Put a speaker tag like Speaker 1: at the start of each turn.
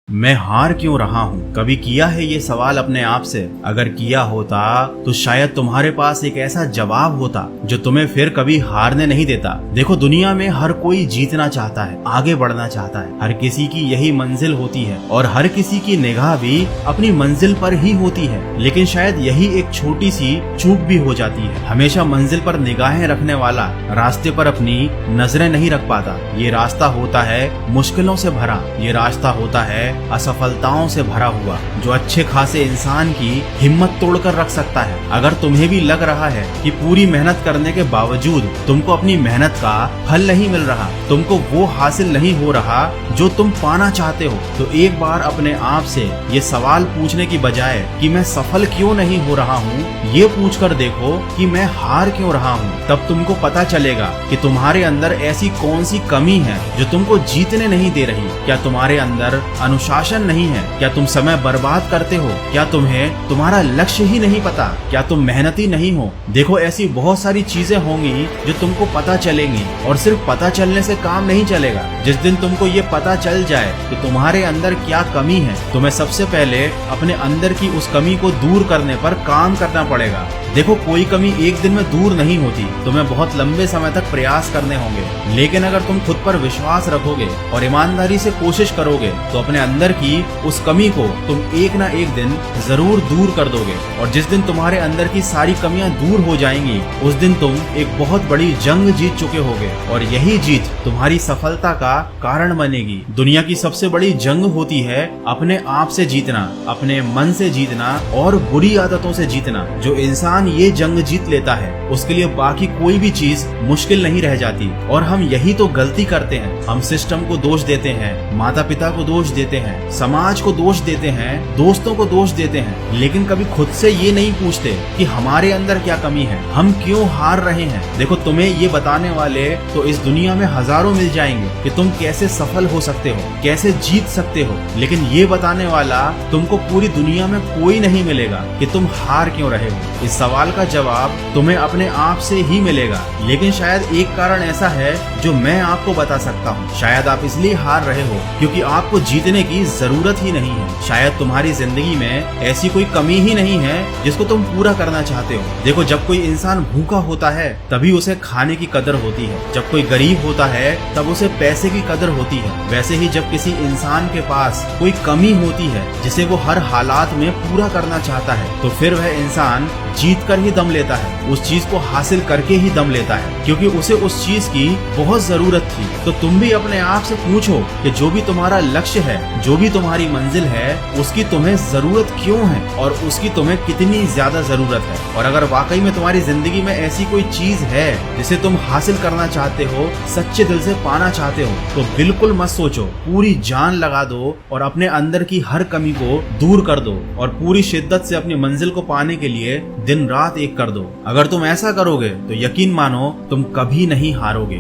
Speaker 1: मैं हार क्यों रहा हूँ? कभी किया है ये सवाल अपने आप से? अगर किया होता तो शायद तुम्हारे पास एक ऐसा जवाब होता जो तुम्हें फिर कभी हारने नहीं देता। देखो, दुनिया में हर कोई जीतना चाहता है, आगे बढ़ना चाहता है। हर किसी की यही मंजिल होती है और हर किसी की निगाह भी अपनी मंजिल पर ही होती है। लेकिन शायद यही एक छोटी सी चूक भी हो जाती है। हमेशा मंजिल पर निगाहें रखने वाला रास्ते पर अपनी नजरें नहीं रख पाता। ये रास्ता होता है मुश्किलों से भरा, ये रास्ता होता है असफलताओं से भरा हुआ, जो अच्छे खासे इंसान की हिम्मत तोड़कर रख सकता है। अगर तुम्हें भी लग रहा है कि पूरी मेहनत करने के बावजूद तुमको अपनी मेहनत का फल नहीं मिल रहा, तुमको वो हासिल नहीं हो रहा जो तुम पाना चाहते हो, तो एक बार अपने आप से ये सवाल पूछने की बजाय कि मैं सफल क्यों नहीं हो रहा हूँ, ये पूछकर देखो कि मैं हार क्यों रहा हूँ। तब तुमको पता चलेगा कि तुम्हारे अंदर ऐसी कौन सी कमी है जो तुमको जीतने नहीं दे रही। क्या तुम्हारे अंदर अनुशासन नहीं है? क्या तुम समय बर्बाद करते हो? क्या तुम्हें तुम्हारा लक्ष्य ही नहीं पता? क्या तुम मेहनती नहीं हो? देखो, ऐसी बहुत सारी चीजें होंगी जो तुमको पता चलेंगी, और सिर्फ पता चलने से काम नहीं चलेगा। जिस दिन तुमको ये पता चल जाए कि तुम्हारे अंदर क्या कमी है, तुम्हें सबसे पहले अपने अंदर की उस कमी को दूर करने पर काम करना पड़ेगा। देखो, कोई कमी एक दिन में दूर नहीं होती, तुम्हें बहुत लंबे समय तक प्रयास करने होंगे। लेकिन अगर तुम खुद पर विश्वास रखोगे और ईमानदारी से कोशिश करोगे तो अपने अंदर की उस कमी को तुम एक ना एक दिन जरूर दूर कर दोगे। और जिस दिन तुम्हारे अंदर की सारी कमियां दूर हो जाएंगी, उस दिन तुम एक बहुत बड़ी जंग जीत चुके होगे, और यही जीत तुम्हारी सफलता का कारण बनेगी। दुनिया की सबसे बड़ी जंग होती है अपने आप से जीतना, अपने मन से जीतना और बुरी आदतों से जीतना। जो इंसान ये जंग जीत लेता है, उसके लिए बाकी कोई भी चीज मुश्किल नहीं रह जाती। और हम यही तो गलती करते हैं। हम सिस्टम को दोष देते हैं, माता पिता को दोष देते हैं, समाज को दोष देते हैं, दोस्तों को दोष देते हैं, लेकिन कभी खुद से ये नहीं पूछते कि हमारे अंदर क्या कमी है, हम क्यों हार रहे हैं। देखो, तुम्हें ये बताने वाले तो इस दुनिया में हजारों मिल जाएंगे कि तुम कैसे सफल हो सकते हो, कैसे जीत सकते हो, लेकिन ये बताने वाला तुमको पूरी दुनिया में कोई नहीं मिलेगा कि तुम हार क्यों रहे हो। इस सवाल का जवाब तुम्हें अपने आप से ही मिलेगा। लेकिन शायद एक कारण ऐसा है जो मैं आपको बता सकता हूँ। शायद आप इसलिए हार रहे हो क्योंकि आपको जीतने की जरूरत ही नहीं है। शायद तुम्हारी जिंदगी में ऐसी कोई कमी ही नहीं है जिसको तुम पूरा करना चाहते हो। देखो, जब कोई इंसान भूखा होता है तभी उसे खाने की कदर होती है। जब कोई गरीब होता है तब उसे पैसे की कदर होती है। वैसे ही जब किसी इंसान के पास कोई कमी होती है जिसे वो हर हालात में पूरा करना चाहता है, तो फिर वह इंसान जीत कर ही दम लेता है, उस चीज को हासिल करके ही दम लेता है, क्योंकि उसे उस चीज की बहुत जरूरत थी। तो तुम भी अपने आप से पूछो कि जो भी तुम्हारा लक्ष्य है, जो भी तुम्हारी मंजिल है, उसकी तुम्हें जरूरत क्यों है और उसकी तुम्हें कितनी ज्यादा जरूरत है। और अगर वाकई में तुम्हारी जिंदगी में ऐसी कोई चीज है जिसे तुम हासिल करना चाहते हो, सच्चे दिल से पाना चाहते हो, तो बिल्कुल मत सोचो, पूरी जान लगा दो और अपने अंदर की हर कमी को दूर कर दो और पूरी शिद्दत से अपनी मंजिल को पाने के लिए दिन रात एक कर दो। अगर तुम ऐसा करोगे तो यकीन मानो तुम कभी नहीं हारोगे।